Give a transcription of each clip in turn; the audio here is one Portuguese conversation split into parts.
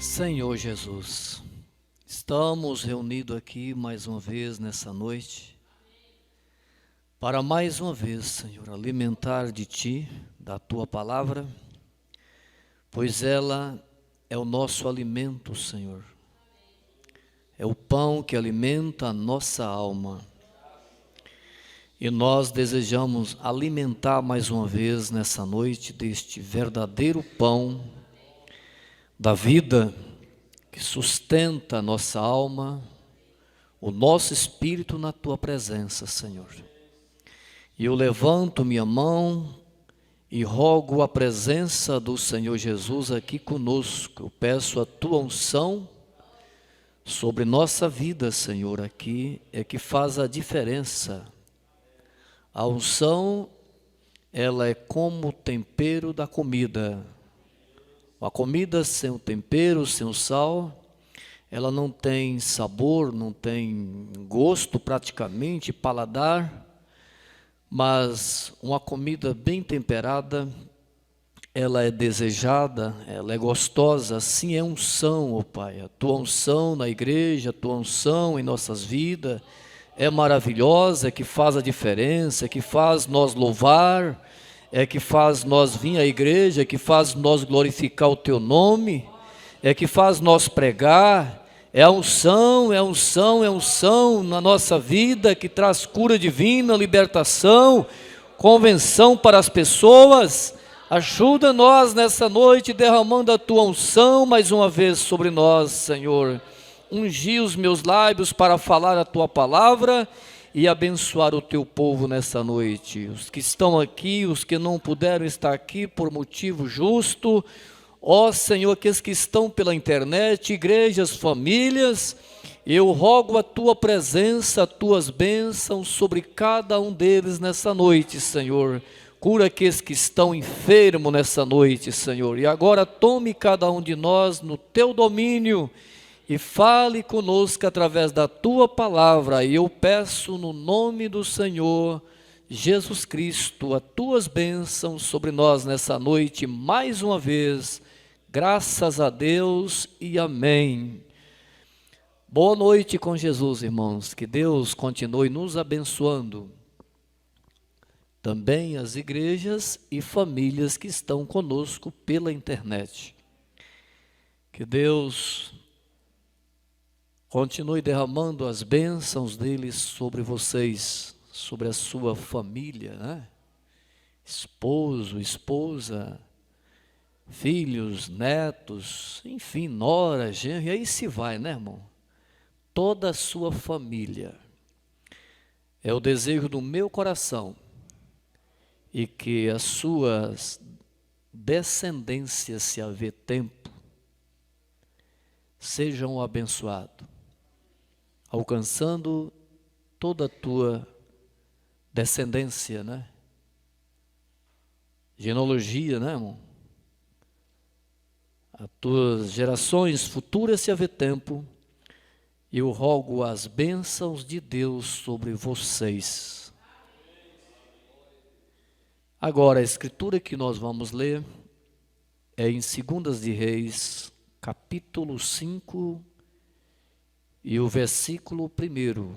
Senhor Jesus, estamos reunidos aqui mais uma vez nessa noite, para mais uma vez, Senhor, alimentar de Ti, da Tua palavra, pois ela é o nosso alimento, Senhor. É o pão que alimenta a nossa alma. E nós desejamos alimentar mais uma vez nessa noite deste verdadeiro pão da vida que sustenta a nossa alma, o nosso espírito na Tua presença, Senhor. E eu levanto minha mão e rogo a presença do Senhor Jesus aqui conosco. Eu peço a Tua unção sobre nossa vida, Senhor, aqui é que faz a diferença. A unção, ela é como o tempero da comida. A comida sem o tempero, sem o sal, ela não tem sabor, não tem gosto praticamente, paladar, mas uma comida bem temperada, ela é desejada, ela é gostosa, assim é unção, ó Pai. A Tua unção na igreja, a Tua unção em nossas vidas é maravilhosa, é que faz a diferença, é que faz nós louvar, é que faz nós vir à igreja, é que faz nós glorificar o Teu nome, é que faz nós pregar. É a unção, é a unção, é a unção na nossa vida que traz cura divina, libertação, convenção para as pessoas. Ajuda nós nessa noite derramando a Tua unção mais uma vez sobre nós, Senhor. Ungi os meus lábios para falar a Tua palavra e abençoar o Teu povo nessa noite. Os que estão aqui, os que não puderam estar aqui por motivo justo, ó Senhor, aqueles que estão pela internet, igrejas, famílias, eu rogo a Tua presença, as Tuas bênçãos sobre cada um deles nessa noite, Senhor. Cura aqueles que estão enfermos nessa noite, Senhor. E agora tome cada um de nós no Teu domínio e fale conosco através da Tua palavra. E eu peço no nome do Senhor Jesus Cristo, as Tuas bênçãos sobre nós nessa noite, mais uma vez. Graças a Deus e amém. Boa noite com Jesus, irmãos. Que Deus continue nos abençoando. Também as igrejas e famílias que estão conosco pela internet. Que Deus continue derramando as bênçãos dele sobre vocês, sobre a sua família, né? Esposo, esposa, filhos, netos, enfim, nora, genro, e aí se vai, né, irmão? Toda a sua família. É o desejo do meu coração e que as suas descendências, se haver tempo, sejam abençoados, alcançando toda a tua descendência, né? Genealogia, né, irmão? As tuas gerações futuras, se haver tempo, eu rogo as bênçãos de Deus sobre vocês. Agora, a escritura que nós vamos ler é em 2 de Reis, capítulo 5 e o versículo 1.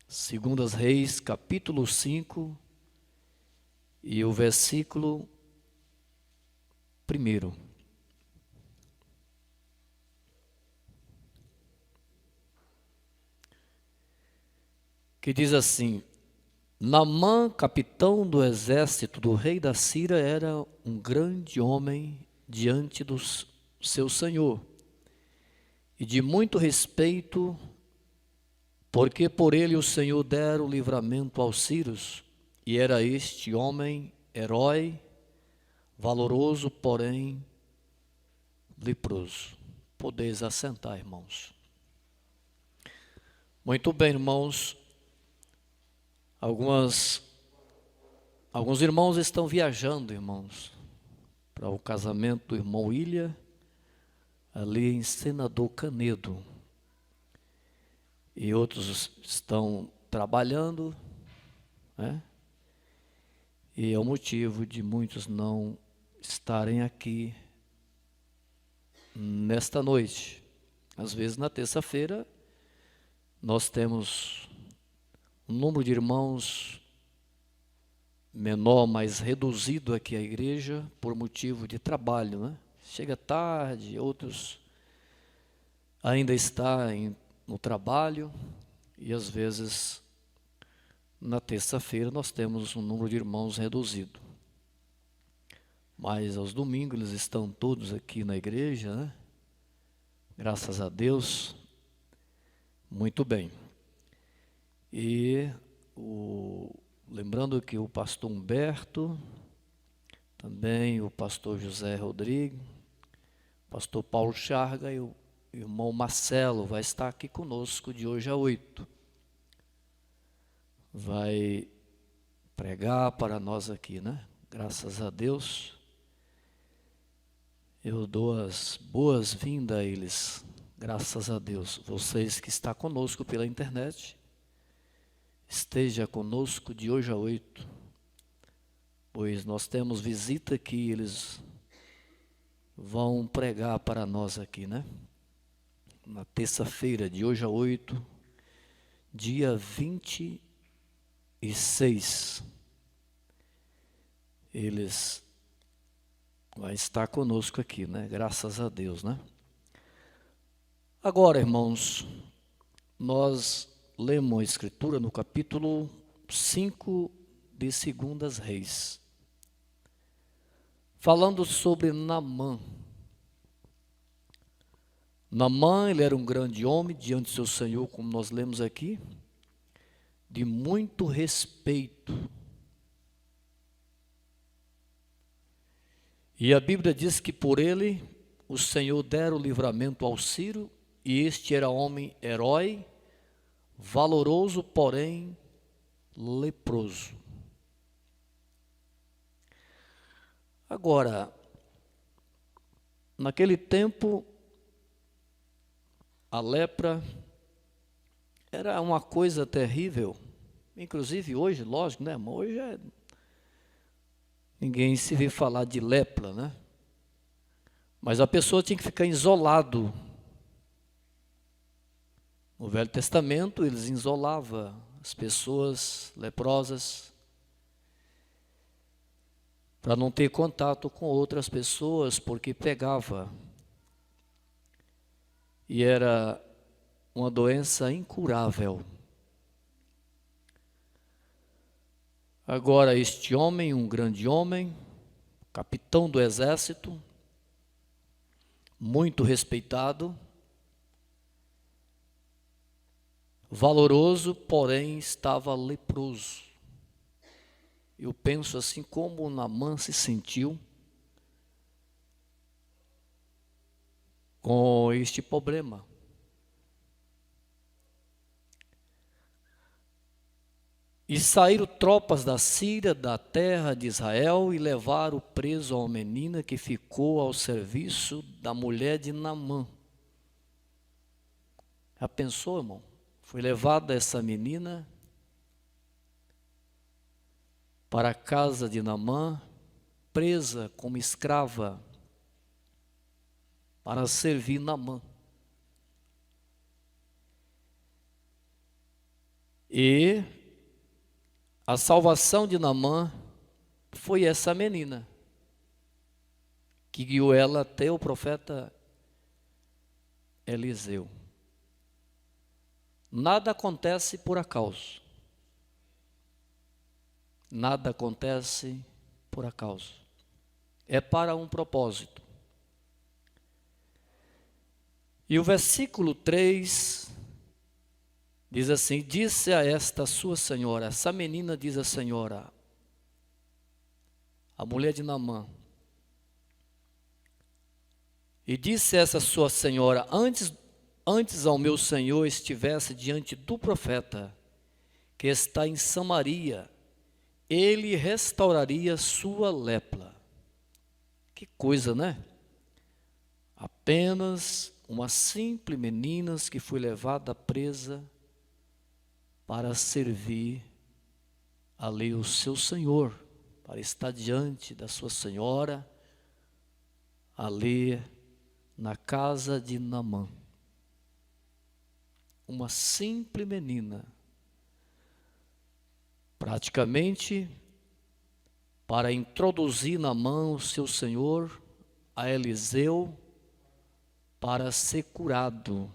2 Reis, capítulo 5 e o versículo 1. Que diz assim: Naamã, capitão do exército do rei da Síria, era um grande homem diante do seu senhor, e de muito respeito, porque por ele o Senhor dera o livramento aos sírios, e era este homem herói, valoroso, porém leproso. Podeis assentar, irmãos. Muito bem, irmãos. Alguns irmãos estão viajando, irmãos, para o casamento do irmão William, ali em Senador Canedo. E outros estão trabalhando, né? E é o motivo de muitos não estarem aqui nesta noite. Às vezes na terça-feira nós temos um número de irmãos menor, mais reduzido aqui à igreja por motivo de trabalho, né? Chega tarde, outros ainda estão no trabalho e às vezes na terça-feira nós temos um número de irmãos reduzido. Mas aos domingos eles estão todos aqui na igreja, né? Graças a Deus. Muito bem. E lembrando que o pastor Humberto, também o pastor José Rodrigues, o pastor Paulo Charga e o irmão Marcelo vai estar aqui conosco de hoje a 8. Vai pregar para nós aqui, né? Graças a Deus. Eu dou as boas-vindas a eles, graças a Deus. Vocês que estão conosco pela internet, esteja conosco de hoje a 8, pois nós temos visita aqui, eles vão pregar para nós aqui, né? Na terça-feira, de hoje a 8, dia 26, eles vai estar conosco aqui, né? Graças a Deus, né? Agora, irmãos, nós lemos a Escritura no capítulo 5 de 2 Reis, falando sobre Naamã. Naamã, ele era um grande homem diante do seu Senhor, como nós lemos aqui, de muito respeito. E a Bíblia diz que por ele o Senhor dera o livramento ao Ciro, e este era homem herói, valoroso, porém leproso. Agora, naquele tempo, a lepra era uma coisa terrível, inclusive hoje, lógico, né, irmão? Hoje ninguém se vê falar de lepra, né? Mas a pessoa tinha que ficar isolado. No Velho Testamento, eles isolavam as pessoas leprosas para não ter contato com outras pessoas, porque pegava. E era uma doença incurável. Agora, este homem, um grande homem, capitão do exército, muito respeitado, valoroso, porém estava leproso. Eu penso assim, como Naamã se sentiu com este problema. E saíram tropas da Síria, da terra de Israel, e levaram preso a uma menina que ficou ao serviço da mulher de Naamã. Já pensou, irmão? Foi levada essa menina para a casa de Naamã, presa como escrava, para servir Naamã. E a salvação de Naamã foi essa menina, que guiou ela até o profeta Eliseu. Nada acontece por acaso. Nada acontece por acaso. É para um propósito. E o versículo 3 diz assim: disse a esta sua senhora, essa menina diz a senhora, a mulher de Naamã, e disse essa sua senhora, antes ao meu senhor estivesse diante do profeta, que está em Samaria, ele restauraria sua lepra. Que coisa, né? Apenas uma simples menina que foi levada presa para servir ali o seu Senhor, para estar diante da sua senhora, ali na casa de Naamã. Uma simples menina, praticamente para introduzir Naamã, o seu senhor, a Eliseu, para ser curado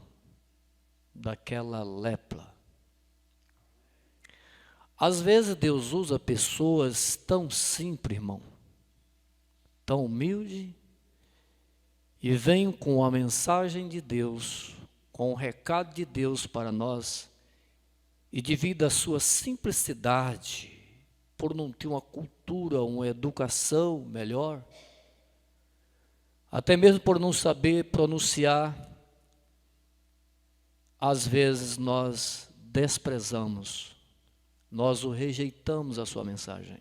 daquela lepra. Às vezes Deus usa pessoas tão simples, irmão, tão humilde, e vem com a mensagem de Deus, com o recado de Deus para nós, e devido à sua simplicidade, por não ter uma cultura, uma educação melhor, até mesmo por não saber pronunciar, às vezes nós desprezamos, nós o rejeitamos a sua mensagem.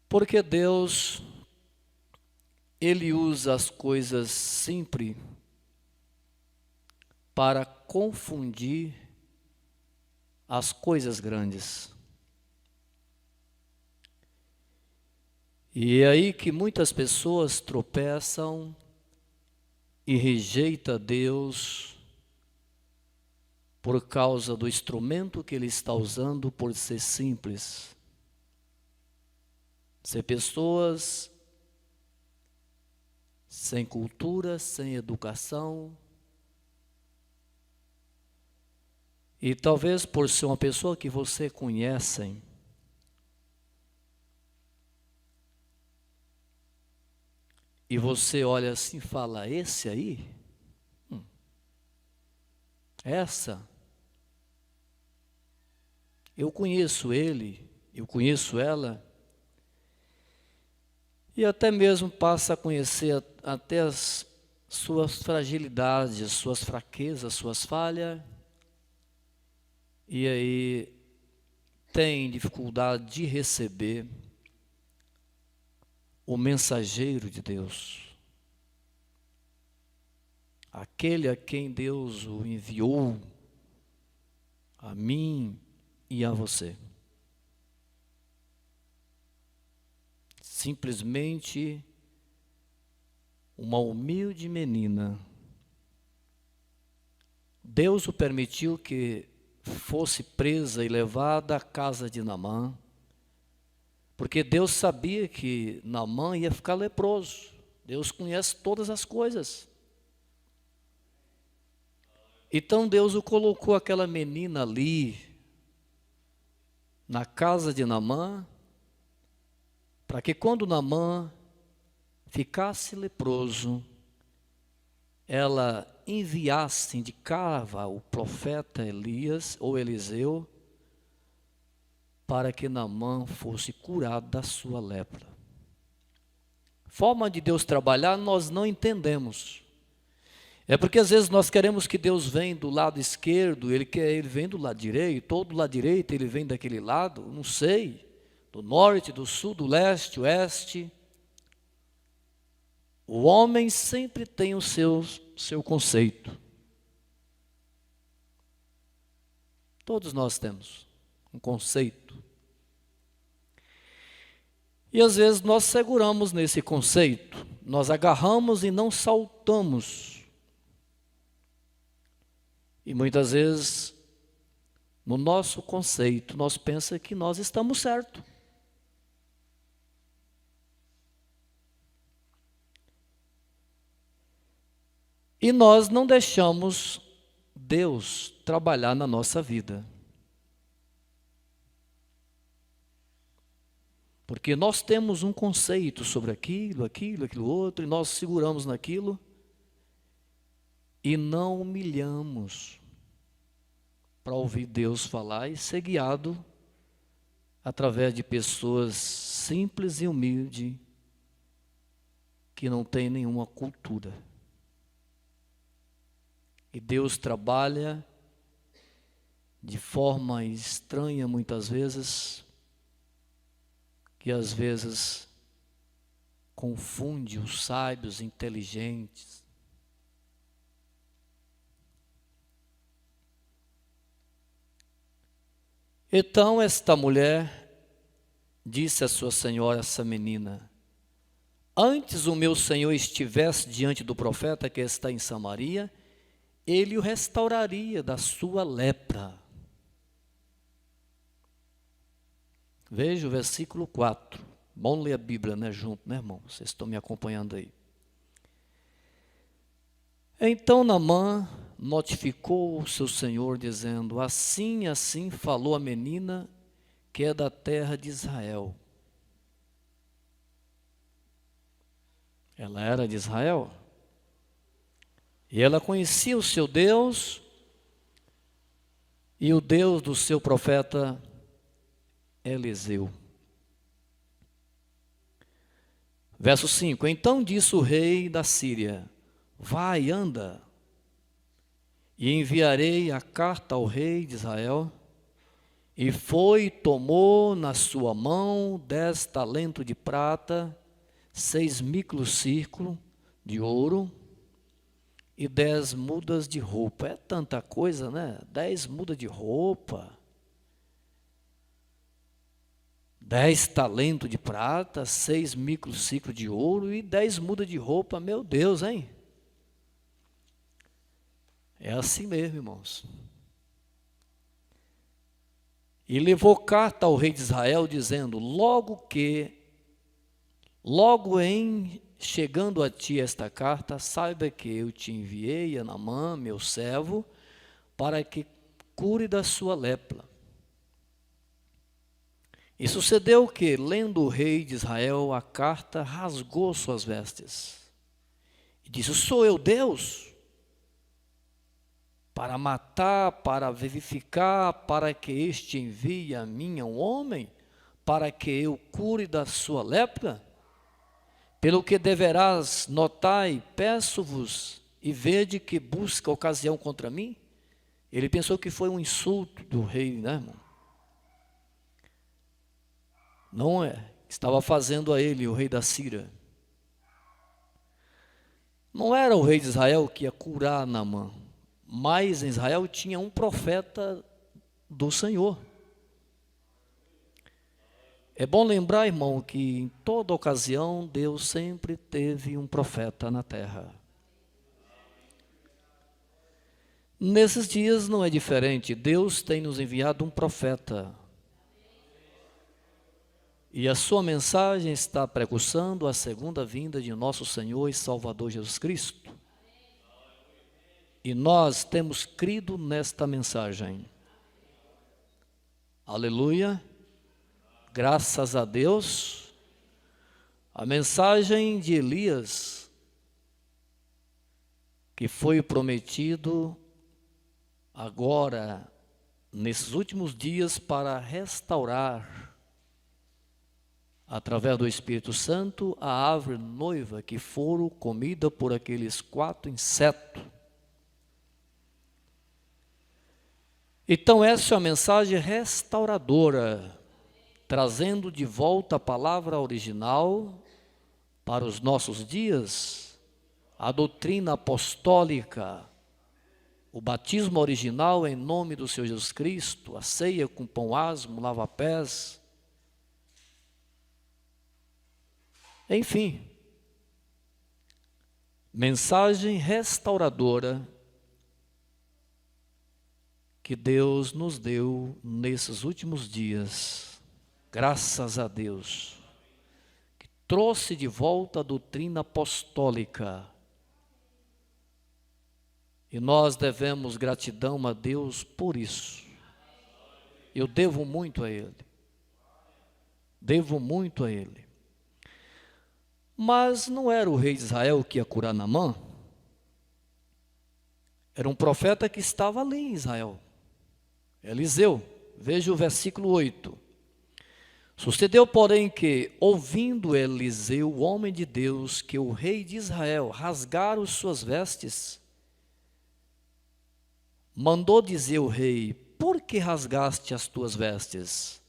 Porque Deus, Ele usa as coisas simples para confundir as coisas grandes. E é aí que muitas pessoas tropeçam e rejeitam Deus por causa do instrumento que Ele está usando por ser simples. Ser pessoas sem cultura, sem educação. E talvez por ser uma pessoa que você conhece, e você olha assim e fala, esse aí? Essa? Eu conheço ele, eu conheço ela, e até mesmo passa a conhecer até as suas fragilidades, as suas fraquezas, as suas falhas, e aí tem dificuldade de receber o mensageiro de Deus, aquele a quem Deus o enviou, a mim e a você. Simplesmente uma humilde menina. Deus o permitiu que fosse presa e levada à casa de Naamã, porque Deus sabia que Naamã ia ficar leproso. Deus conhece todas as coisas. Então Deus o colocou aquela menina ali, na casa de Naamã, para que quando Naamã ficasse leproso, ela enviasse, indicava o profeta Elias ou Eliseu, para que Naamã fosse curado da sua lepra. Forma de Deus trabalhar nós não entendemos. É porque às vezes nós queremos que Deus venha do lado esquerdo, Ele vem do lado direito, ou do lado direito Ele vem daquele lado, não sei, do norte, do sul, do leste, oeste. O homem sempre tem o seu conceito. Todos nós temos um conceito. E às vezes nós seguramos nesse conceito, nós agarramos e não saltamos. E muitas vezes, no nosso conceito, nós pensamos que nós estamos certos. E nós não deixamos Deus trabalhar na nossa vida. Porque nós temos um conceito sobre aquilo outro, e nós seguramos naquilo e não humilhamos para ouvir Deus falar e ser guiado através de pessoas simples e humildes que não têm nenhuma cultura. E Deus trabalha de forma estranha muitas vezes, que às vezes confunde os sábios, inteligentes. Então esta mulher disse à sua senhora, essa menina, antes o meu senhor estivesse diante do profeta que está em Samaria, ele o restauraria da sua lepra. Veja o versículo 4. Bom ler a Bíblia, né, junto, né, irmão? Vocês estão me acompanhando aí. Então Naamã notificou o seu senhor, dizendo: assim, assim falou a menina que é da terra de Israel. Ela era de Israel. E ela conhecia o seu Deus e o Deus do seu profeta Eliseu. Verso 5: então disse o rei da Síria: vai, anda, e enviarei a carta ao rei de Israel. E foi e tomou na sua mão 10 talentos de prata, 6 microcírculos de ouro e 10 mudas de roupa. É tanta coisa, né? 10 mudas de roupa, 10 talentos de prata, 6 microciclos de ouro e 10 mudas de roupa. Meu Deus, hein? É assim mesmo, irmãos. E levou carta ao rei de Israel, dizendo: logo em chegando a ti esta carta, saiba que eu te enviei a Naamã, meu servo, para que cure da sua lepra. E sucedeu que, lendo o rei de Israel a carta, rasgou suas vestes e disse: sou eu Deus? Para matar, para vivificar, para que este envie a mim um homem, para que eu cure da sua lepra? Pelo que deverás notai, peço-vos, e vede que busca ocasião contra mim. Ele pensou que foi um insulto do rei, né, irmão? Não é, estava fazendo a ele, o rei da Síria. Não era o rei de Israel que ia curar Naamã, mas em Israel tinha um profeta do Senhor. É bom lembrar, irmão, que em toda ocasião Deus sempre teve um profeta na terra. Nesses dias não é diferente, Deus tem nos enviado um profeta. E a sua mensagem está precursando a segunda vinda de nosso Senhor e Salvador Jesus Cristo. E nós temos crido nesta mensagem. Aleluia. Graças a Deus. A mensagem de Elias, que foi prometido agora, nesses últimos dias, para restaurar, através do Espírito Santo, a árvore noiva que foram comida por aqueles 4 insetos. Então essa é a mensagem restauradora, trazendo de volta a palavra original para os nossos dias, a doutrina apostólica, o batismo original em nome do Senhor Jesus Cristo, a ceia com pão asmo, lava-pés. Enfim, mensagem restauradora que Deus nos deu nesses últimos dias, graças a Deus, que trouxe de volta a doutrina apostólica. E nós devemos gratidão a Deus por isso. Eu devo muito a Ele. Devo muito a Ele. Mas não era o rei de Israel que ia curar Naamã. Era um profeta que estava ali em Israel. Eliseu. Veja o versículo 8. Sucedeu, porém, que, ouvindo Eliseu, o homem de Deus, que o rei de Israel rasgara suas vestes, mandou dizer o rei: por que rasgaste as tuas vestes?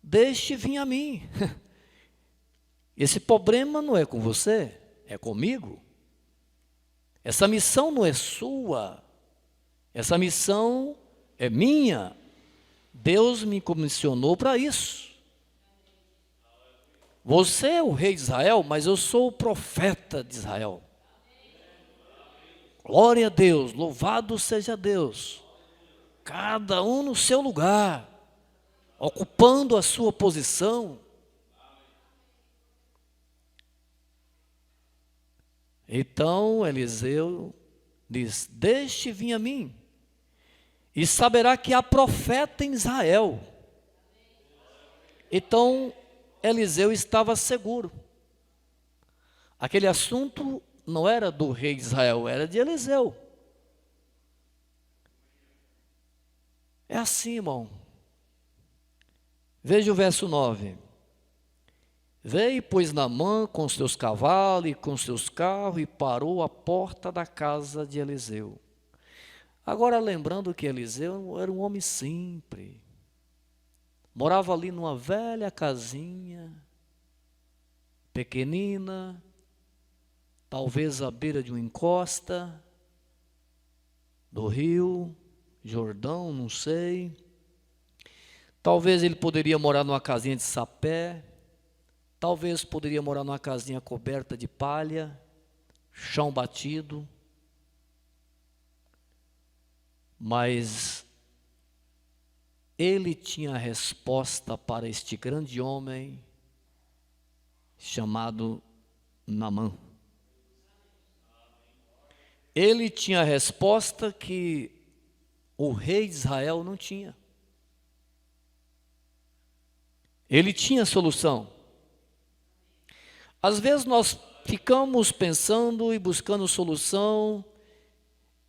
Deixe vir a mim. Esse problema não é com você, é comigo. Essa missão não é sua, essa missão é minha. Deus me comissionou para isso. Você é o rei de Israel, mas eu sou o profeta de Israel. Glória a Deus, louvado seja Deus. Cada um no seu lugar, ocupando a sua posição. Então Eliseu diz: deixe vir a mim, e saberá que há profeta em Israel. Então Eliseu estava seguro. Aquele assunto não era do rei de Israel, era de Eliseu. É assim, irmão. Veja o verso 9. Veio, pois, Naamã com seus cavalos e com seus carros e parou à porta da casa de Eliseu. Agora, lembrando que Eliseu era um homem simples. Morava ali numa velha casinha, pequenina, talvez à beira de uma encosta do rio Jordão, não sei. Talvez ele poderia morar numa casinha de sapé, talvez poderia morar numa casinha coberta de palha, chão batido. Mas ele tinha a resposta para este grande homem chamado Naamã. Ele tinha a resposta que o rei de Israel não tinha. Ele tinha a solução. Às vezes nós ficamos pensando e buscando solução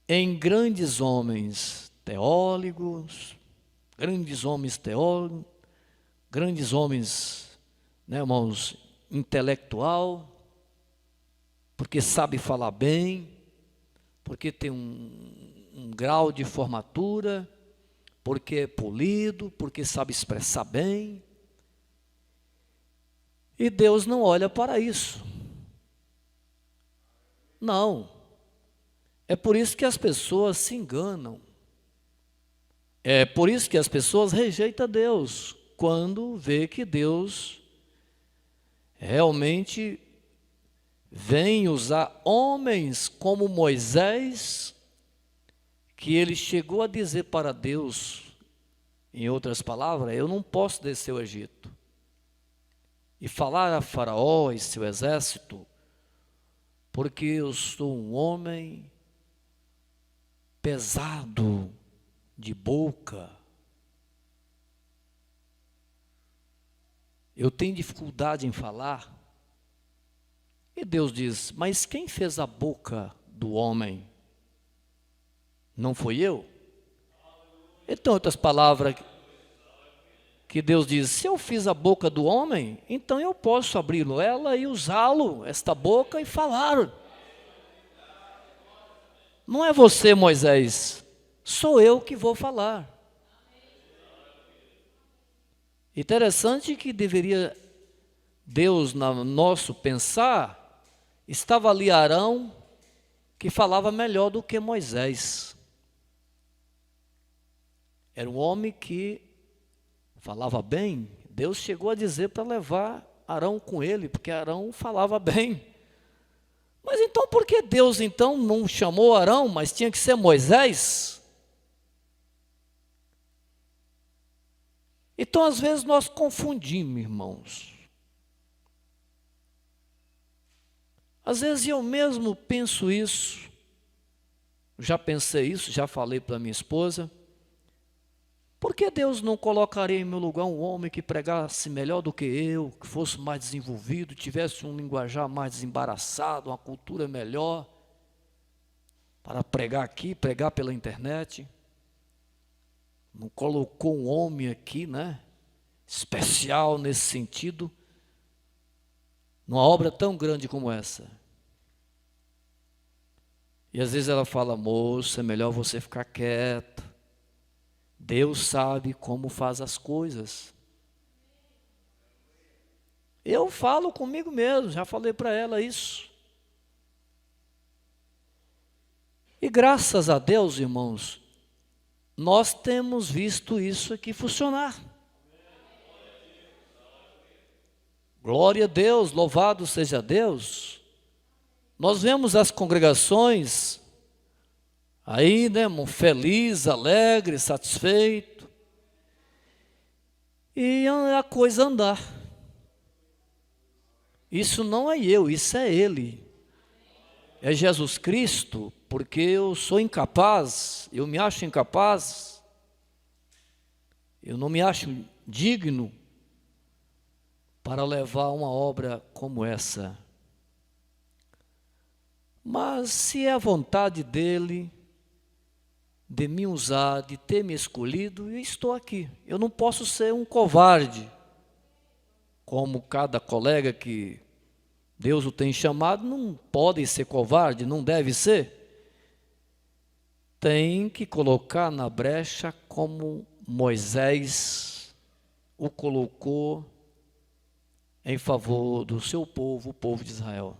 em grandes homens teólogos, grandes homens teólogos, grandes homens, né, irmãos, intelectual, porque sabe falar bem, porque tem um grau de formatura, porque é polido, porque sabe expressar bem. E Deus não olha para isso. Não. É por isso que as pessoas se enganam. É por isso que as pessoas rejeitam Deus, quando vê que Deus realmente vem usar homens como Moisés, que ele chegou a dizer para Deus, em outras palavras, eu não posso descer ao Egito. E falar a Faraó e seu exército, porque eu sou um homem pesado de boca. Eu tenho dificuldade em falar. E Deus diz, mas quem fez a boca do homem? Não foi eu? Então, outras palavras, que Deus diz, se eu fiz a boca do homem, então eu posso abri-lo ela e usá-lo, esta boca, e falar. Não é você, Moisés, sou eu que vou falar. Interessante que deveria, Deus, no nosso pensar, estava ali Arão, que falava melhor do que Moisés. Era um homem que falava bem. Deus chegou a dizer para levar Arão com ele, porque Arão falava bem. Mas então por que Deus então não chamou Arão, mas tinha que ser Moisés? Então às vezes nós confundimos, irmãos. Às vezes eu mesmo penso isso, já pensei isso, já falei para minha esposa. Por que Deus não colocaria em meu lugar um homem que pregasse melhor do que eu, que fosse mais desenvolvido, tivesse um linguajar mais desembaraçado, uma cultura melhor, para pregar aqui, pregar pela internet? Não colocou um homem aqui, né, especial nesse sentido, numa obra tão grande como essa. E às vezes ela fala, moço, é melhor você ficar quieto. Deus sabe como faz as coisas. Eu falo comigo mesmo, já falei para ela isso. E graças a Deus, irmãos, nós temos visto isso aqui funcionar. Glória a Deus, louvado seja Deus. Nós vemos as congregações aí, né, irmão, feliz, alegre, satisfeito. E a coisa andar. Isso não é eu, isso é Ele. É Jesus Cristo, porque eu sou incapaz, eu me acho incapaz, eu não me acho digno para levar uma obra como essa. Mas se é a vontade dEle, de me usar, de ter me escolhido, eu estou aqui. Eu não posso ser um covarde, como cada colega que Deus o tem chamado, não pode ser covarde, não deve ser. Tem que colocar na brecha como Moisés o colocou em favor do seu povo, o povo de Israel.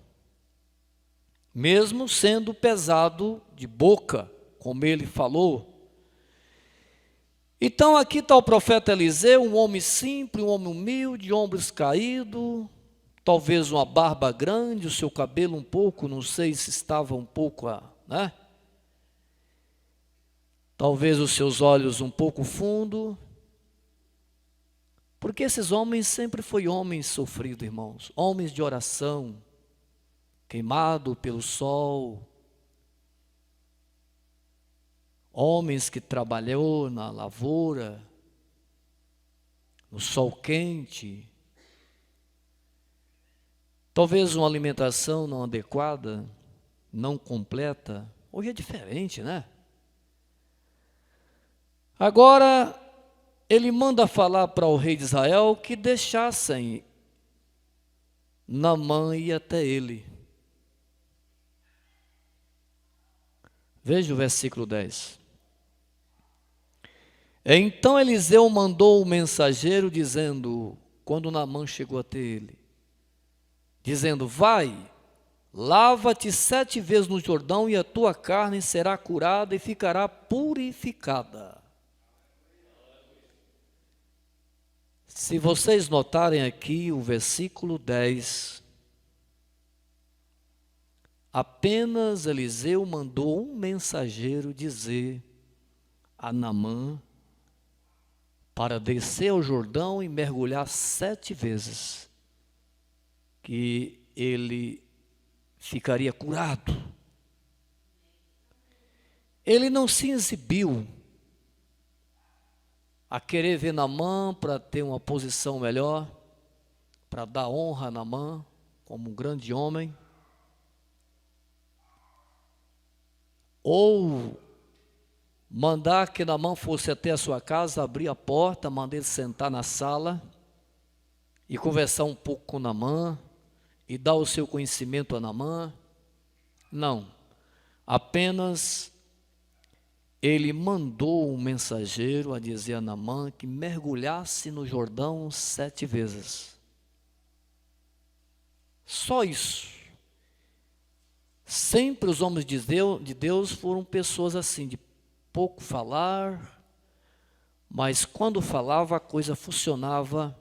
Mesmo sendo pesado de boca, como ele falou. Então aqui está o profeta Eliseu, um homem simples, um homem humilde, ombros caídos, talvez uma barba grande, o seu cabelo um pouco, não sei se estava um pouco, né? Talvez os seus olhos um pouco fundo, porque esses homens sempre foram homens sofridos, irmãos, homens de oração, queimado pelo sol, homens que trabalhou na lavoura, no sol quente, talvez uma alimentação não adequada, não completa. Hoje é diferente, né? Agora, ele manda falar para o rei de Israel que deixassem Naamã ir até ele. Veja o versículo 10. Então Eliseu mandou o mensageiro dizendo, quando Naamã chegou até ele, dizendo, vai, lava-te 7 vezes no Jordão e a tua carne será curada e ficará purificada. Se vocês notarem aqui o versículo 10, apenas Eliseu mandou um mensageiro dizer a Naamã para descer ao Jordão e mergulhar 7 vezes, que ele ficaria curado. Ele não se exibiu a querer ver Naamã para ter uma posição melhor, para dar honra a Naamã como um grande homem, ou mandar que Naamã fosse até a sua casa, abrir a porta, mandar ele sentar na sala e conversar um pouco com Naamã e dar o seu conhecimento a Naamã. Não, apenas ele mandou um mensageiro a dizer a Naamã que mergulhasse no Jordão 7 vezes. Só isso. Sempre os homens de Deus foram pessoas assim, de pouco falar, mas quando falava a coisa funcionava,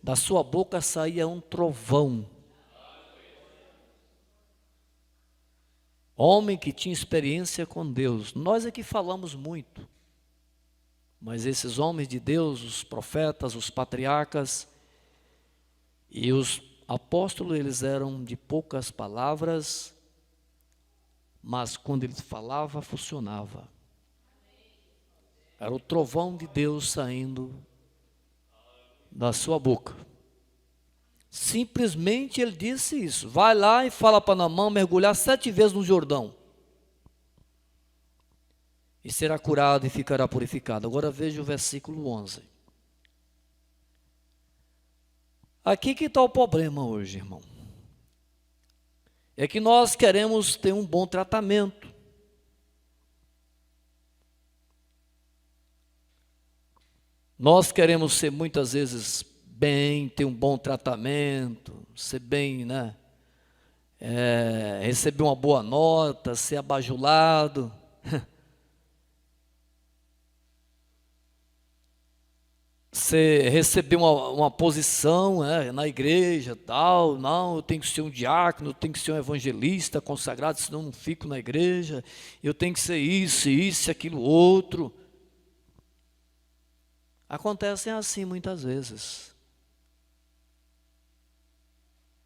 da sua boca saía um trovão. Homem que tinha experiência com Deus. Nós é que falamos muito, mas esses homens de Deus, os profetas, os patriarcas e os apóstolos, eles eram de poucas palavras, mas quando eles falavam, funcionava. Era o trovão de Deus saindo da sua boca. Simplesmente ele disse isso. Vai lá e fala para Naamã mergulhar 7 vezes no Jordão. E será curado e ficará purificado. Agora veja o versículo 11. Aqui que está o problema hoje, irmão. É que nós queremos ter um bom tratamento. Nós queremos ser muitas vezes bem, ter um bom tratamento, ser bem, né? Receber uma boa nota, ser abajulado. você receber uma posição na igreja, tal, não, eu tenho que ser um diácono, eu tenho que ser um evangelista consagrado, senão eu não fico na igreja, eu tenho que ser isso, aquilo, outro. Acontecem assim muitas vezes.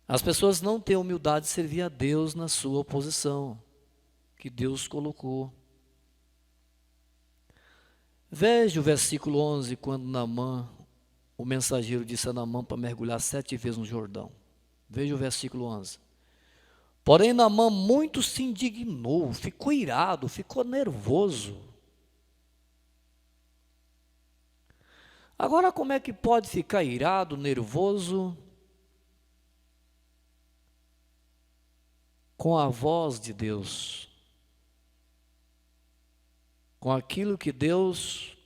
As pessoas não têm humildade de servir a Deus na sua posição, que Deus colocou. Veja o versículo 11, quando Naamã, o mensageiro disse a Naamã para mergulhar 7 vezes no Jordão. Veja o versículo 11. Porém Naamã muito se indignou, ficou irado, ficou nervoso. Agora, como é que pode ficar irado, nervoso, com a voz de Deus? Com aquilo que Deus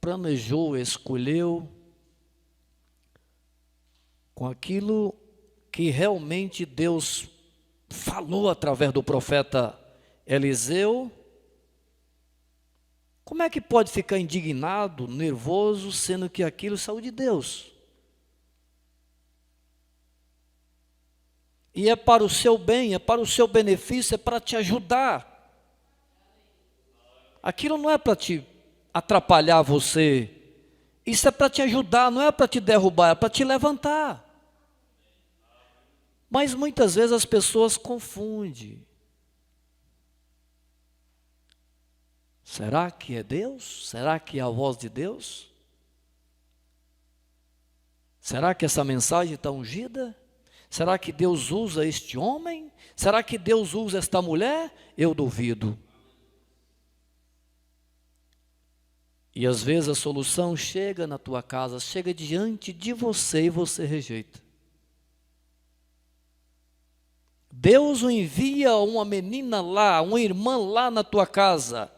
planejou, escolheu, com aquilo que realmente Deus falou através do profeta Eliseu. Como é que pode ficar indignado, nervoso, sendo que aquilo saiu de Deus? E é para o seu bem, é para o seu benefício, é para te ajudar. Aquilo não é para te atrapalhar você. Isso é para te ajudar, não é para te derrubar, é para te levantar. Mas muitas vezes as pessoas confundem. Será que é Deus? Será que é a voz de Deus? Será que essa mensagem está ungida? Será que Deus usa este homem? Será que Deus usa esta mulher? Eu duvido. E às vezes a solução chega na tua casa, chega diante de você e você rejeita. Deus envia uma menina lá, uma irmã lá na tua casa,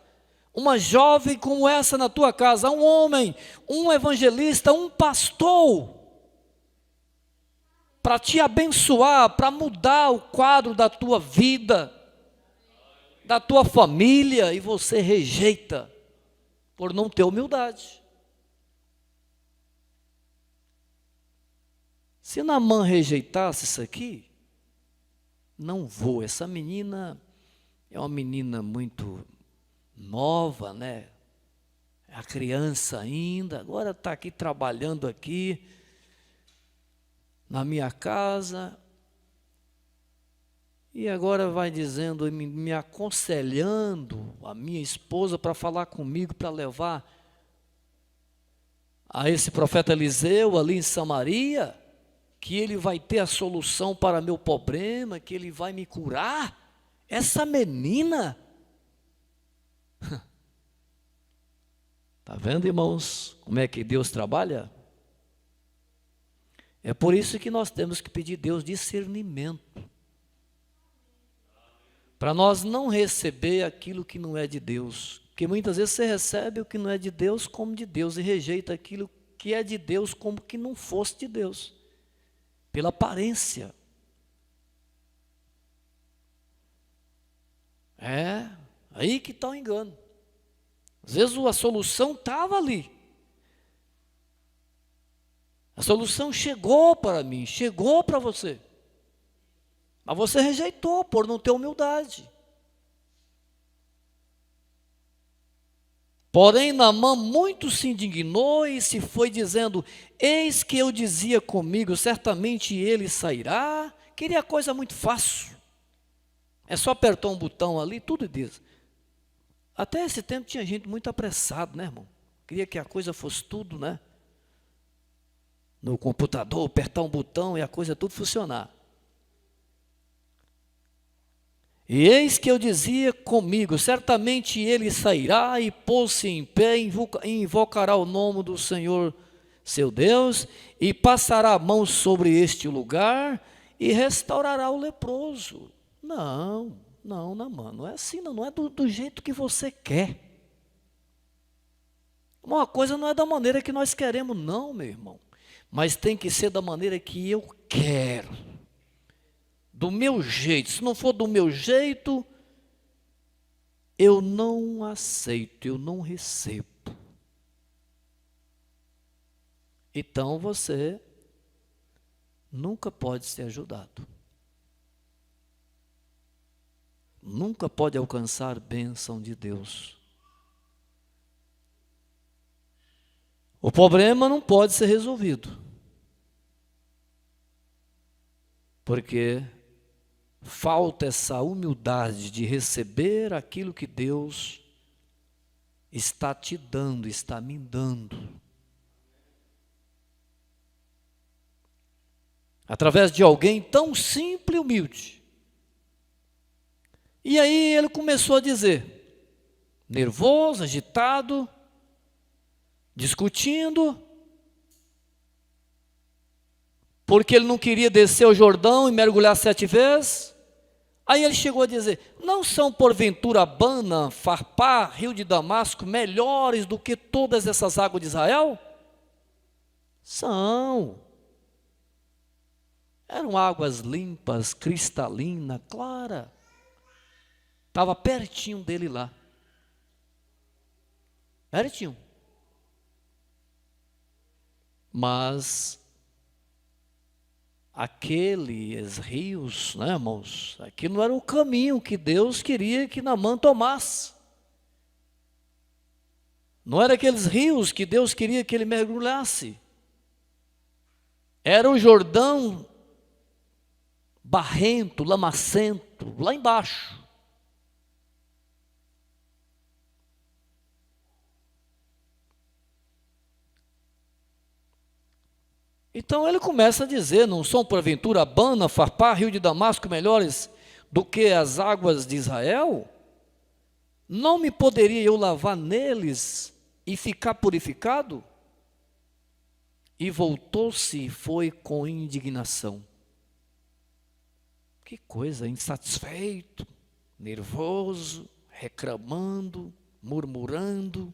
uma jovem como essa na tua casa, um homem, um evangelista, um pastor, para te abençoar, para mudar o quadro da tua vida, da tua família, e você rejeita, por não ter humildade. Se Naamã rejeitasse isso aqui, não vou, essa menina é uma menina muito nova, né? É a criança ainda, agora está aqui trabalhando aqui, na minha casa, e agora vai dizendo, me aconselhando a minha esposa para falar comigo, para levar a esse profeta Eliseu ali em Samaria, que ele vai ter a solução para meu problema, que ele vai me curar. Essa menina, está vendo, irmãos, como é que Deus trabalha? É por isso que nós temos que pedir a Deus discernimento, para nós não receber aquilo que não é de Deus, porque muitas vezes você recebe o que não é de Deus como de Deus, e rejeita aquilo que é de Deus como que não fosse de Deus, pela aparência. É aí que está o engano. Às vezes a solução estava ali. A solução chegou para mim, chegou para você. Mas você rejeitou por não ter humildade. Porém, Naamã muito se indignou e se foi dizendo, eis que eu dizia comigo, certamente ele sairá. Queria coisa muito fácil. É só apertar um botão ali, tudo diz. Até esse tempo tinha gente muito apressada, né, irmão? Queria que a coisa fosse tudo, né? No computador, apertar um botão e a coisa tudo funcionar. E eis que eu dizia comigo, certamente ele sairá e pôs-se em pé e invocará o nome do Senhor seu Deus e passará a mão sobre este lugar e restaurará o leproso. Não, Naamã, não é assim, não é do jeito que você quer. Uma coisa não é da maneira que nós queremos, não, meu irmão. Mas tem que ser da maneira que eu quero. Do meu jeito. Se não for do meu jeito, eu não aceito, eu não recebo. então você nunca pode ser ajudado. Nunca pode alcançar bênção de Deus. O problema não pode ser resolvido, porque falta essa humildade de receber aquilo que Deus está te dando, está me dando. Através de alguém tão simples e humilde. E aí ele começou a dizer, nervoso, agitado, discutindo, porque ele não queria descer o Jordão e mergulhar 7 vezes. Aí ele chegou a dizer, não são porventura Abana, Farpá, Rio de Damasco, melhores do que todas essas águas de Israel? São. Eram águas limpas, cristalinas, claras. Estava pertinho dele lá. Pertinho. Mas aqueles rios, né, irmãos? Aquilo não era o caminho que Deus queria que Naamã tomasse. Não era aqueles rios que Deus queria que ele mergulhasse. Era o Jordão barrento, lamacento, lá embaixo. Então ele começa a dizer, não são porventura Abana, Farpá, Rio de Damasco melhores do que as águas de Israel? Não me poderia eu lavar neles e ficar purificado? E voltou-se e foi com indignação. Que coisa, insatisfeito, nervoso, reclamando, murmurando.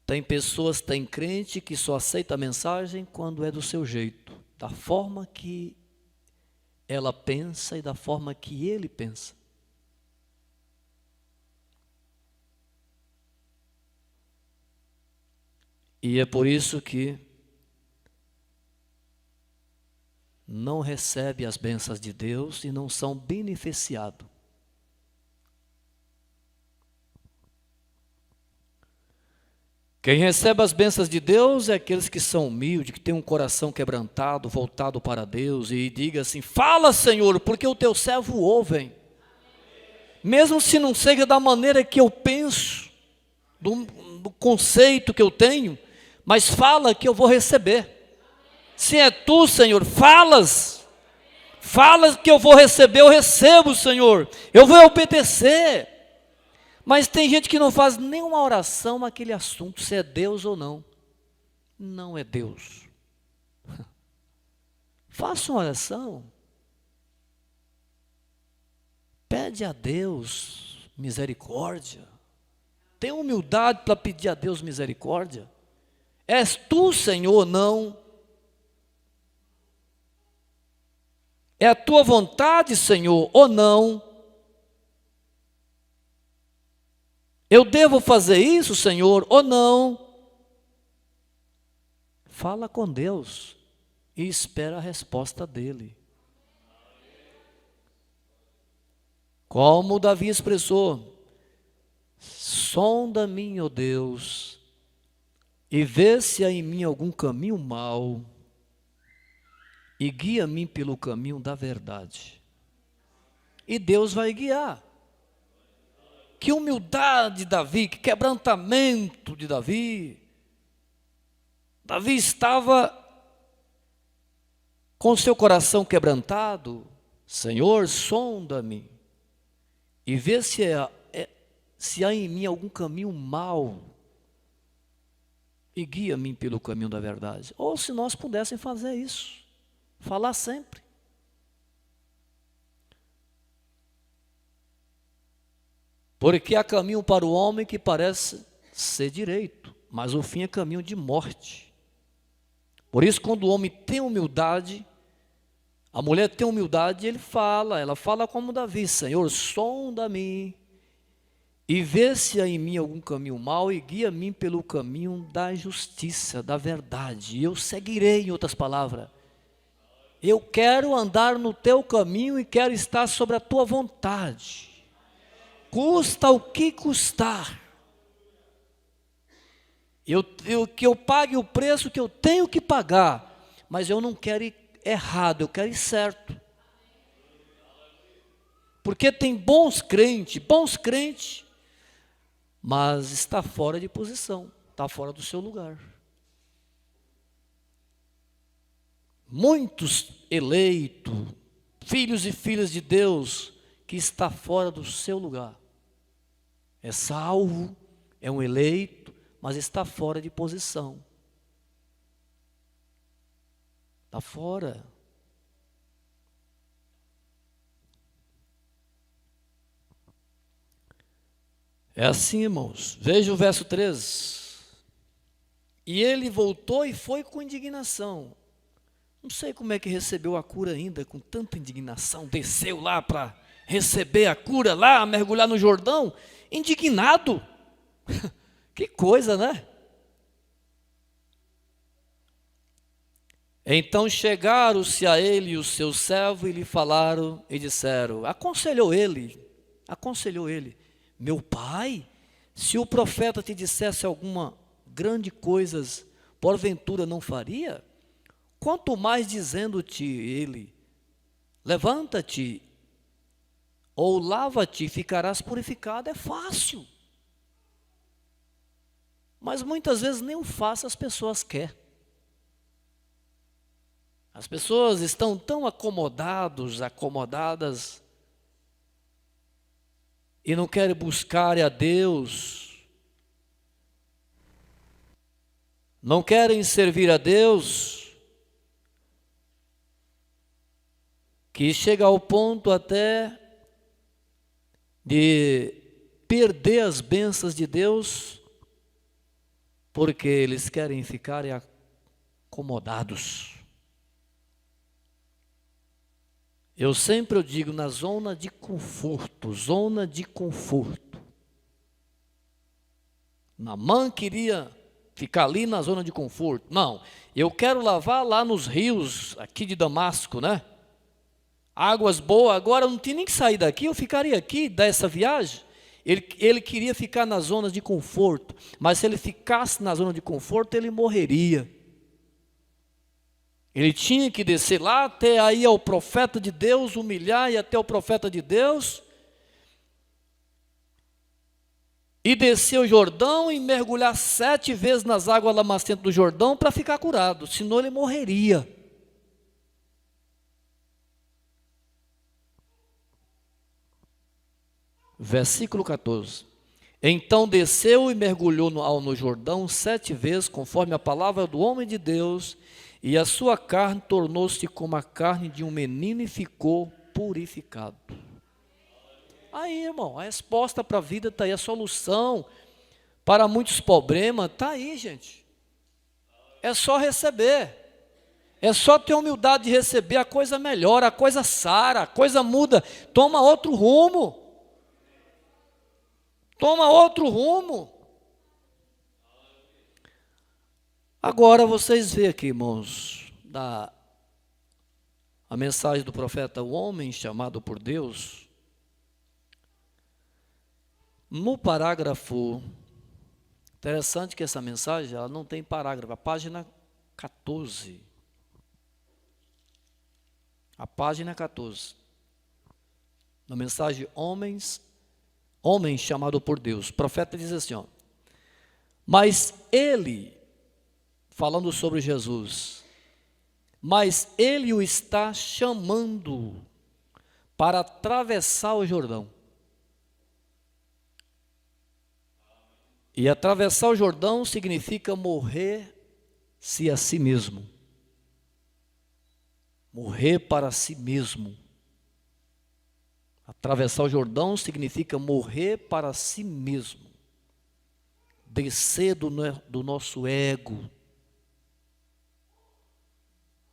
Tem pessoas, tem crente que só aceita a mensagem quando é do seu jeito, da forma que ela pensa e da forma que ele pensa. E é por isso que não recebe as bênçãos de Deus e não são beneficiados. Quem recebe as bênçãos de Deus é aqueles que são humildes, que têm um coração quebrantado, voltado para Deus e diga assim, fala Senhor, porque o teu servo ouve. Mesmo se não seja da maneira que eu penso, do conceito que eu tenho, mas fala que eu vou receber. Se é tu, Senhor, falas que eu vou receber, eu recebo, Senhor, eu vou obedecer. Mas tem gente que não faz nenhuma oração naquele assunto, se é Deus ou não. Não é Deus. Faça uma oração. Pede a Deus misericórdia. Tenha humildade para pedir a Deus misericórdia. És tu, Senhor, ou não? É a tua vontade, Senhor, ou não? Eu devo fazer isso, Senhor, ou não? Fala com Deus e espera a resposta dele. Como Davi expressou, sonda-me, ó Deus, e vê se há em mim algum caminho mau, e guia-me pelo caminho da verdade. E Deus vai guiar. Que humildade de Davi, que quebrantamento de Davi. Davi estava com seu coração quebrantado. Senhor, sonda-me e vê se há em mim algum caminho mau e guia-me pelo caminho da verdade. Ou se nós pudéssemos fazer isso, falar sempre. Porque há caminho para o homem que parece ser direito, mas o fim é caminho de morte. Por isso, quando o homem tem humildade, a mulher tem humildade, ela fala como Davi, Senhor, sonda-me e vê se há em mim algum caminho mau e guia-me pelo caminho da justiça, da verdade. E eu seguirei, em outras palavras. Eu quero andar no teu caminho e quero estar sobre a tua vontade. Custa o que custar. Que eu pague o preço que eu tenho que pagar, mas eu não quero ir errado, eu quero ir certo. Porque tem bons crentes, mas está fora de posição, está fora do seu lugar. Muitos eleitos, filhos e filhas de Deus, que está fora do seu lugar. É salvo, é um eleito, mas está fora de posição. Está fora. É assim, irmãos. Veja o verso 13. E ele voltou e foi com indignação. Não sei como é que recebeu a cura ainda, com tanta indignação. Desceu lá para receber a cura lá, mergulhar no Jordão, indignado. Que coisa, né? Então chegaram-se a ele e o seu servo e lhe falaram e disseram, aconselhou ele, meu pai, se o profeta te dissesse alguma grande coisas, porventura não faria? Quanto mais dizendo-te ele, levanta-te, ou lava-te e ficarás purificado, é fácil. Mas muitas vezes nem o fácil as pessoas querem. As pessoas estão tão acomodadas, e não querem buscar a Deus, não querem servir a Deus, que chega ao ponto até de perder as bênçãos de Deus, porque eles querem ficar acomodados. Eu sempre digo na zona de conforto. Naamã queria ficar ali na zona de conforto. Não, eu quero lavar lá nos rios aqui de Damasco, né? Águas boas, agora eu não tinha nem que sair daqui, eu ficaria aqui, dessa viagem. Ele queria ficar na zona de conforto, mas se ele ficasse na zona de conforto, ele morreria. Ele tinha que descer lá até aí ao profeta de Deus, humilhar e até o profeta de Deus, e descer o Jordão e mergulhar 7 vezes nas águas lamacentas do Jordão para ficar curado, senão ele morreria. Versículo 14. Então desceu e mergulhou no Jordão 7 vezes, conforme a palavra do homem de Deus, e a sua carne tornou-se como a carne de um menino e ficou purificado. Aí, irmão, a resposta para a vida está aí, a solução para muitos problemas está aí, gente. É só receber. É só ter humildade de receber, a coisa melhora, a coisa sara, a coisa muda, toma outro rumo. Toma outro rumo. Agora vocês veem aqui, irmãos, a mensagem do profeta, o homem chamado por Deus. No parágrafo, interessante que essa mensagem ela não tem parágrafo, a página 14. A página 14. Na mensagem homem chamado por Deus. O profeta diz assim, ó, mas ele, falando sobre Jesus, mas ele o está chamando para atravessar o Jordão. E atravessar o Jordão significa morrer-se a si mesmo. Morrer para si mesmo. Atravessar o Jordão significa morrer para si mesmo. Descer do nosso ego,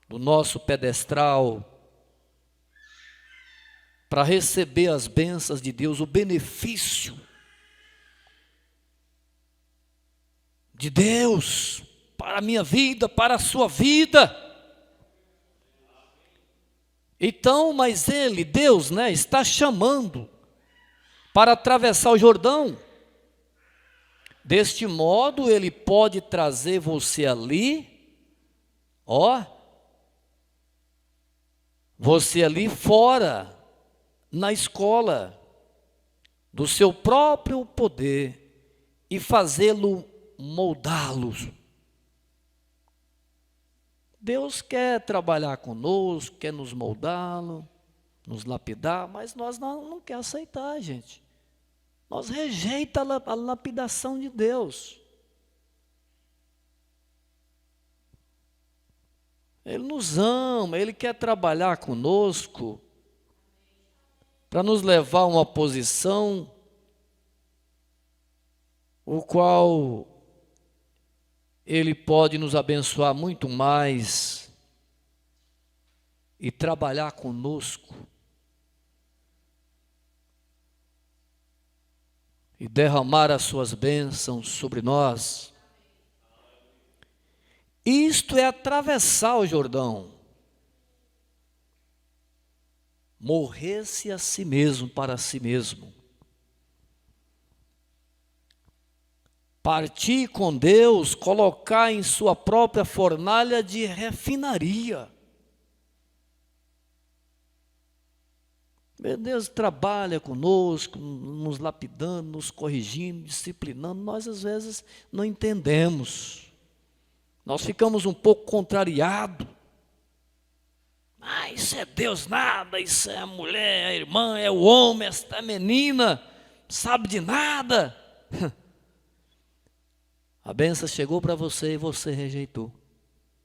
do nosso pedestral, para receber as bênçãos de Deus, o benefício de Deus para a minha vida, para a sua vida. Então, mas ele, Deus, está chamando para atravessar o Jordão. Deste modo, ele pode trazer você ali, você ali fora, na escola, do seu próprio poder, e fazê-lo moldá-lo. Deus quer trabalhar conosco, quer nos moldá-lo, nos lapidar, mas nós não quer aceitar, gente. Nós rejeita a lapidação de Deus. Ele nos ama, Ele quer trabalhar conosco para nos levar a uma posição o qual Ele pode nos abençoar muito mais e trabalhar conosco e derramar as suas bênçãos sobre nós. Isto é atravessar o Jordão. Morrer-se a si mesmo, para si mesmo. Partir com Deus, colocar em sua própria fornalha de refinaria. Meu Deus trabalha conosco, nos lapidando, nos corrigindo, disciplinando. Nós às vezes não entendemos. Nós ficamos um pouco contrariados. Isso é Deus nada, isso é a mulher, a irmã, é o homem, esta menina, sabe de nada. A bênção chegou para você e você rejeitou,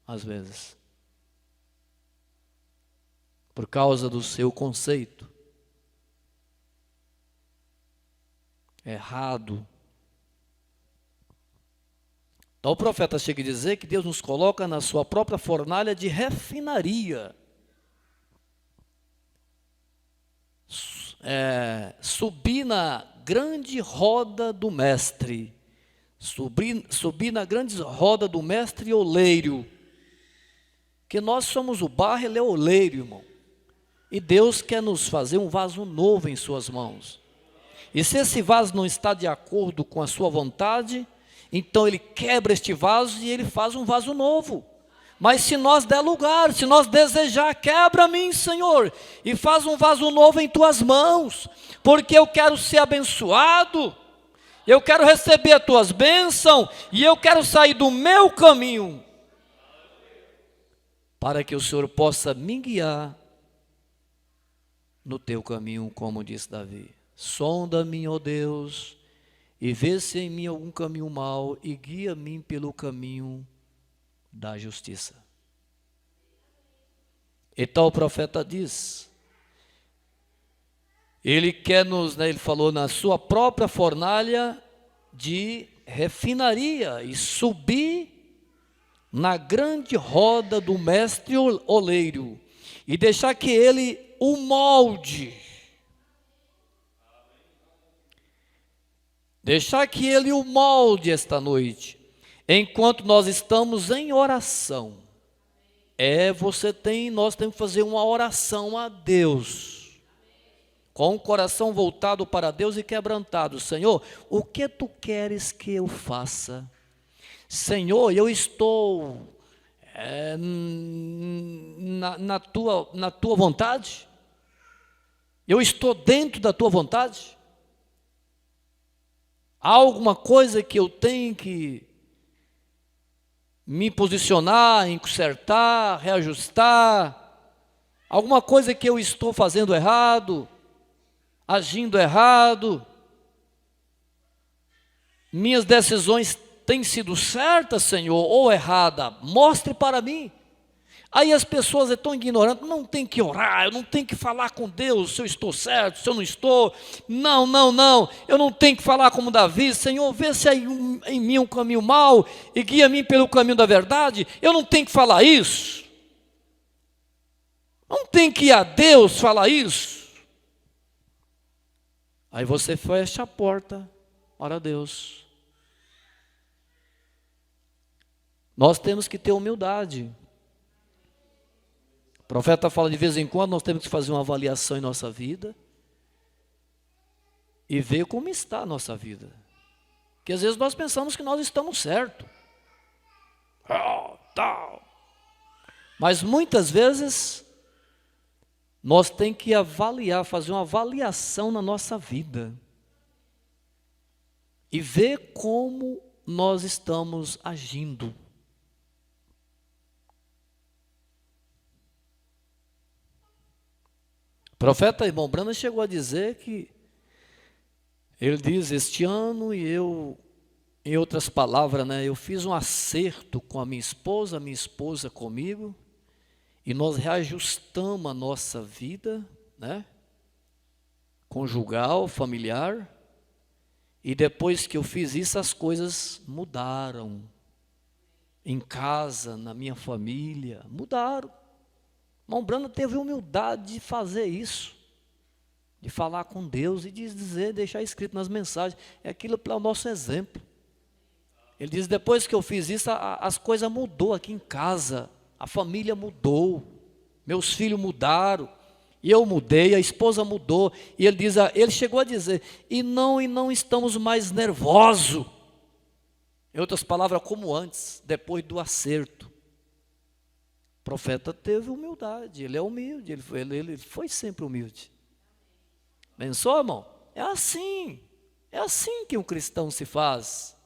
às vezes. Por causa do seu conceito errado. Então o profeta chega a dizer que Deus nos coloca na sua própria fornalha de refinaria. Subir na grande roda do mestre. Subir na grande roda do mestre oleiro. Que nós somos o barro, ele é o oleiro, irmão. E Deus quer nos fazer um vaso novo em suas mãos. E se esse vaso não está de acordo com a sua vontade, então ele quebra este vaso e ele faz um vaso novo. Mas se nós der lugar, se nós desejar, quebra-me, Senhor, e faz um vaso novo em tuas mãos, porque eu quero ser abençoado, eu quero receber as tuas bênçãos, e eu quero sair do meu caminho, para que o Senhor possa me guiar no teu caminho, como disse Davi. Sonda-me, ó Deus, e vê se em mim algum caminho mau, e guia-me pelo caminho da justiça. Então o profeta diz, ele quer ele falou na sua própria fornalha de refinaria, e subir na grande roda do mestre oleiro, e deixar que ele o molde. Deixar que ele o molde esta noite, enquanto nós estamos em oração. Nós temos que fazer uma oração a Deus, com o coração voltado para Deus e quebrantado. Senhor, o que tu queres que eu faça? Senhor, eu estou na tua vontade? Eu estou dentro da tua vontade? Há alguma coisa que eu tenho que me posicionar, consertar, reajustar? Alguma coisa que eu estou fazendo errado, agindo errado? Minhas decisões têm sido certas, Senhor, ou erradas? Mostre para mim. Aí as pessoas estão ignorando, não tem que orar, eu não tenho que falar com Deus se eu estou certo, se eu não estou. Não, eu não tenho que falar como Davi, Senhor, vê se há em mim um caminho mau e guia-me pelo caminho da verdade. Eu não tenho que falar isso. Não tem que ir a Deus falar isso. Aí você fecha a porta para Deus. Nós temos que ter humildade. O profeta fala de vez em quando nós temos que fazer uma avaliação em nossa vida e ver como está a nossa vida. Porque às vezes nós pensamos que nós estamos certos. Tal. Mas muitas vezes nós temos que avaliar, fazer uma avaliação na nossa vida e ver como nós estamos agindo. O profeta irmão Branham chegou a dizer que ele diz, este ano e eu, em outras palavras, né, eu fiz um acerto com a minha esposa comigo, e nós reajustamos a nossa vida, né, conjugal, familiar, e depois que eu fiz isso, as coisas mudaram. Em casa, na minha família, mudaram. Irmão Branham teve humildade de fazer isso, de falar com Deus e de dizer, deixar escrito nas mensagens. É aquilo para o nosso exemplo. Ele diz, depois que eu fiz isso, as coisas mudou aqui em casa, a família mudou, meus filhos mudaram, e eu mudei, a esposa mudou. E ele diz, ele chegou a dizer, e não estamos mais nervosos. Em outras palavras, como antes, depois do acerto. O profeta teve humildade, ele é humilde, ele foi sempre humilde. Pensou, irmão? É assim que um cristão se faz.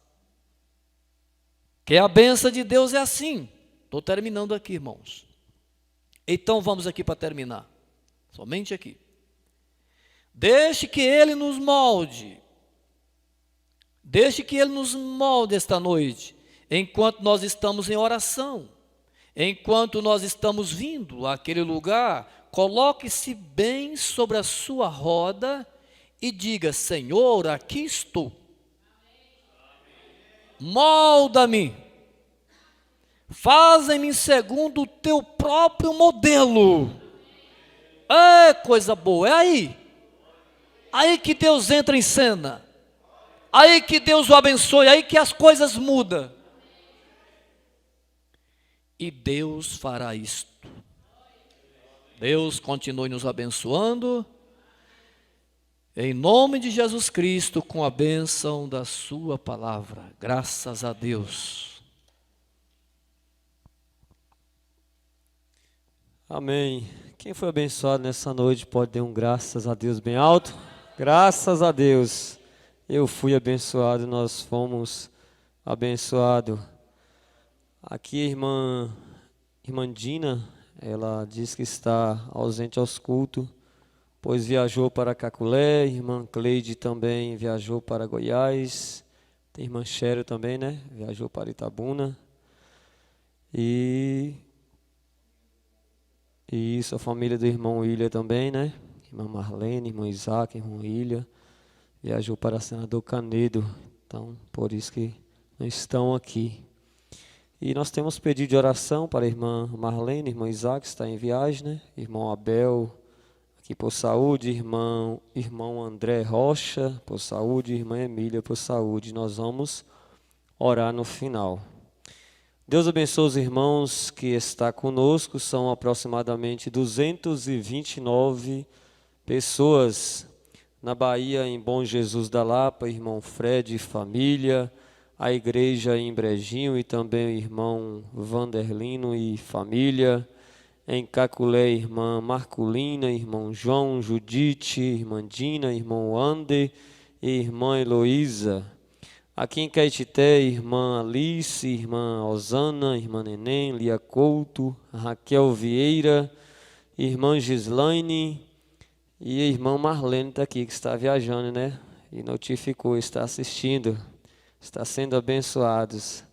Que a bênção de Deus é assim. Estou terminando aqui, irmãos. Então vamos aqui para terminar. Somente aqui. Deixe que Ele nos molde. Deixe que Ele nos molde esta noite, enquanto nós estamos em oração. Enquanto nós estamos vindo àquele lugar, coloque-se bem sobre a sua roda e diga, Senhor, aqui estou. Molda-me. Faz-me segundo o teu próprio modelo. É coisa boa, é aí. Aí que Deus entra em cena. Aí que Deus o abençoe, aí que as coisas mudam. E Deus fará isto. Deus continue nos abençoando. Em nome de Jesus Cristo, com a bênção da sua palavra. Graças a Deus. Amém. Quem foi abençoado nessa noite pode dar um graças a Deus bem alto. Graças a Deus. Eu fui abençoado, nós fomos abençoados. Aqui a irmã Dina, ela diz que está ausente aos cultos, pois viajou para Caculé. Irmã Cleide também viajou para Goiás. Tem irmã Chério também, né? Viajou para Itabuna. E isso, a família do irmão William também, né? Irmã Marlene, irmão Isaac, irmão William. Viajou para Senador Canedo. Então, por isso que não estão aqui. E nós temos pedido de oração para a irmã Marlene, irmão Isaac, está em viagem, né? Irmão Abel, aqui por saúde, irmão André Rocha, por saúde, irmã Emília, por saúde. Nós vamos orar no final. Deus abençoe os irmãos que estão conosco, são aproximadamente 229 pessoas na Bahia, em Bom Jesus da Lapa, irmão Fred e família, a igreja em Brejinho e também o irmão Vanderlino e família, em Caculé, irmã Marculina, irmão João, Judite, irmã Dina, irmão Ander e irmã Heloísa. Aqui em Caetité, irmã Alice, irmã Osana, irmã Neném, Lia Couto, Raquel Vieira, irmã Gislaine e a irmã Marlene está aqui, que está viajando, né? E notificou, está assistindo, está sendo abençoados.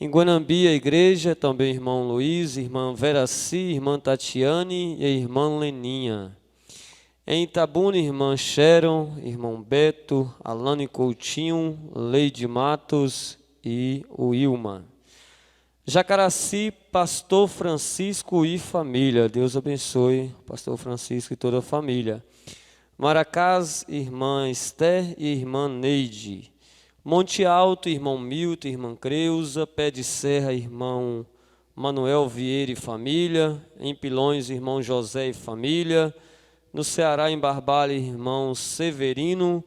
Em Guanambi, a igreja, também irmão Luiz, irmã Veraci, irmã Tatiane e a irmã Leninha. Em Itabuna, irmã Sharon, irmão Beto, Alane Coutinho, Leide Matos e o Ilma. Jacaraci, pastor Francisco e família. Deus abençoe pastor Francisco e toda a família. Maracás, irmã Esther e irmã Neide. Monte Alto, irmão Milton, irmã Creuza. Pé de Serra, irmão Manuel Vieira e família. Em Pilões, irmão José e família. No Ceará, em Barbalha, irmão Severino.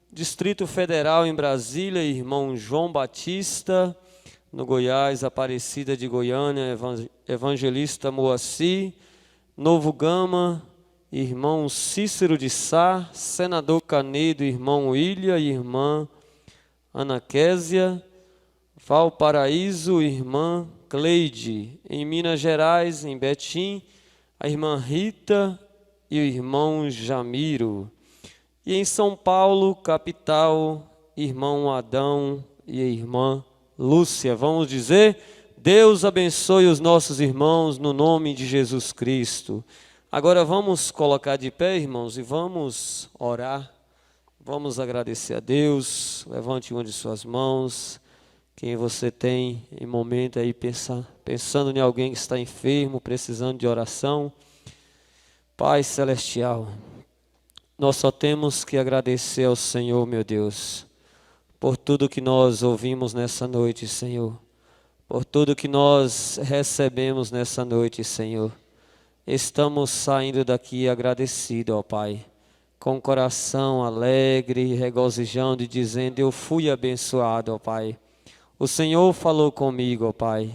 Distrito Federal, em Brasília, irmão João Batista. No Goiás, Aparecida de Goiânia, evangelista Moacir. Novo Gama, irmão Cícero de Sá. Senador Canedo, irmão William e irmã Ana Késia. Valparaíso, irmã Cleide. Em Minas Gerais, em Betim, a irmã Rita e o irmão Jamiro. E em São Paulo, capital, irmão Adão e a irmã Lúcia. Vamos dizer: Deus abençoe os nossos irmãos no nome de Jesus Cristo. Agora vamos colocar de pé, irmãos, e vamos orar. Vamos agradecer a Deus. Levante uma de suas mãos. Quem você tem em momento aí pensando em alguém que está enfermo, precisando de oração. Pai Celestial, nós só temos que agradecer ao Senhor, meu Deus, por tudo que nós ouvimos nessa noite, Senhor. Por tudo que nós recebemos nessa noite, Senhor. Estamos saindo daqui agradecidos, ó Pai, com o coração alegre, regozijando e dizendo: eu fui abençoado, ó Pai. O Senhor falou comigo, ó Pai.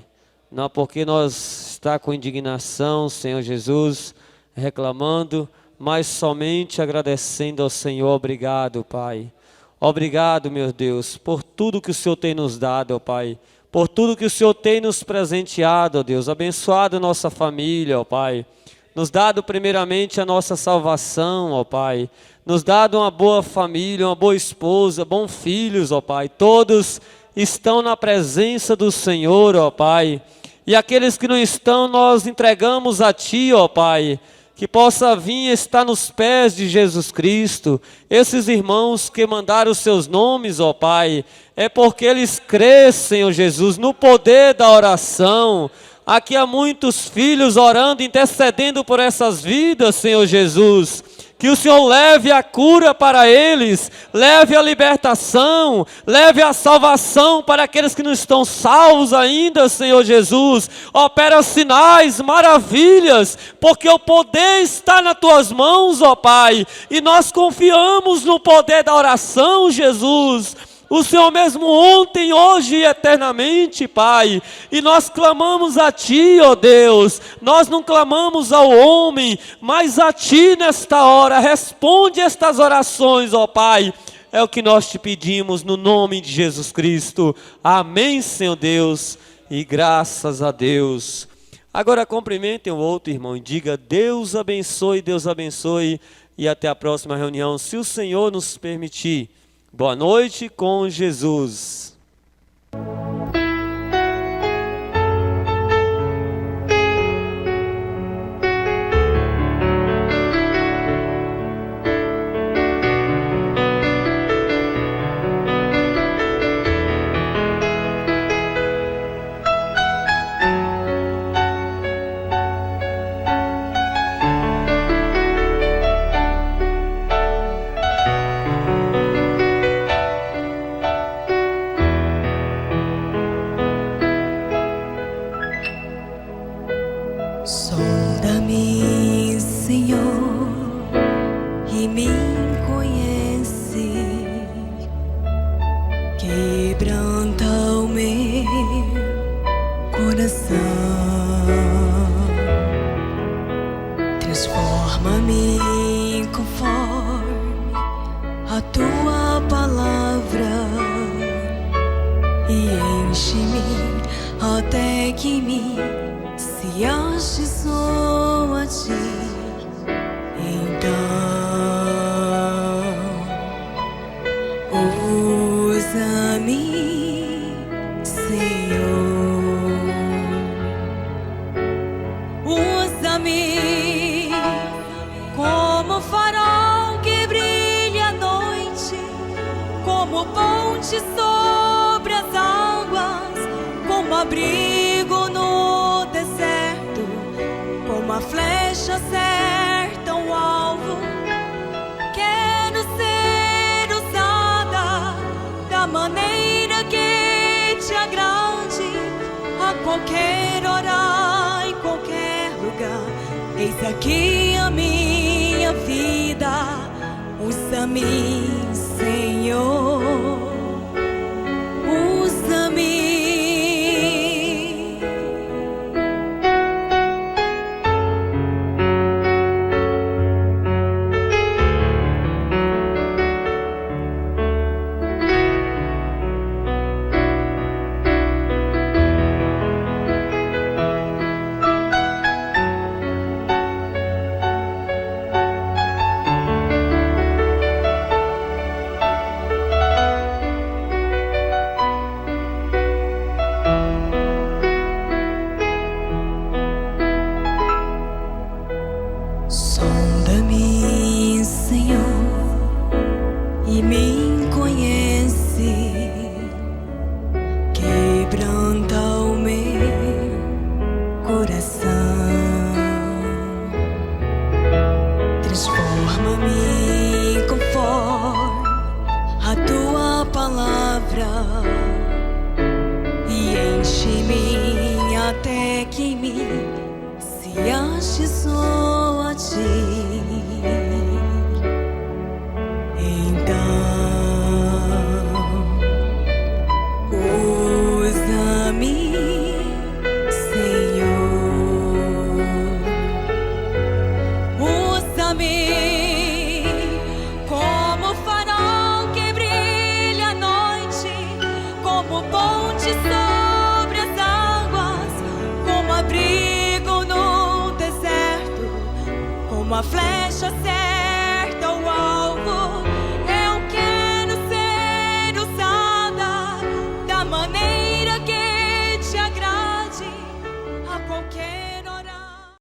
Não porque nós está com indignação, Senhor Jesus, reclamando, mas somente agradecendo ao Senhor. Obrigado, Pai. Obrigado, meu Deus, por tudo que o Senhor tem nos dado, ó Pai. Por tudo que o Senhor tem nos presenteado, ó Deus. Abençoado nossa família, ó Pai. Nos dado primeiramente a nossa salvação, ó Pai. Nos dado uma boa família, uma boa esposa, bons filhos, ó Pai. Todos estão na presença do Senhor, ó Pai. E aqueles que não estão, nós entregamos a Ti, ó Pai. Que possa vir estar nos pés de Jesus Cristo. Esses irmãos que mandaram os seus nomes, ó Pai, é porque eles crescem, ó Jesus, no poder da oração. Aqui há muitos filhos orando, intercedendo por essas vidas, Senhor Jesus. Que o Senhor leve a cura para eles, leve a libertação, leve a salvação para aqueles que não estão salvos ainda, Senhor Jesus. Opera sinais, maravilhas, porque o poder está nas Tuas mãos, ó Pai. E nós confiamos no poder da oração, Jesus. O Senhor mesmo ontem, hoje e eternamente, Pai. E nós clamamos a Ti, ó Deus. Nós não clamamos ao homem, mas a Ti nesta hora. Responde estas orações, ó Pai. É o que nós Te pedimos no nome de Jesus Cristo. Amém, Senhor Deus. E graças a Deus. Agora cumprimentem o outro irmão e diga: Deus abençoe, Deus abençoe. E até a próxima reunião, se o Senhor nos permitir. Boa noite com Jesus. Sonda-me, Senhor, e me conhece. Quebranta o meu coração. Transforma-me conforme a Tua palavra e enche-me até que me se ache só a Ti. Então usa-me, Senhor. Usa-me como farol que brilha à noite, como ponte sobre as águas, como abrigo no deserto, como a flecha acerta um alvo. Quero ser usada da maneira quero orar em qualquer lugar. Eis aqui a minha vida, usa-me, Senhor, usa-me. Sonda-me, Senhor, e me conhece. Quebranta o meu coração. Transforma-me conforme a tua palavra e enche-me até que me se ache só a ti. Usa-me, Senhor, usa-me como farol que brilha à noite, como ponte sobre as águas, como abrigo no deserto, como a flecha cega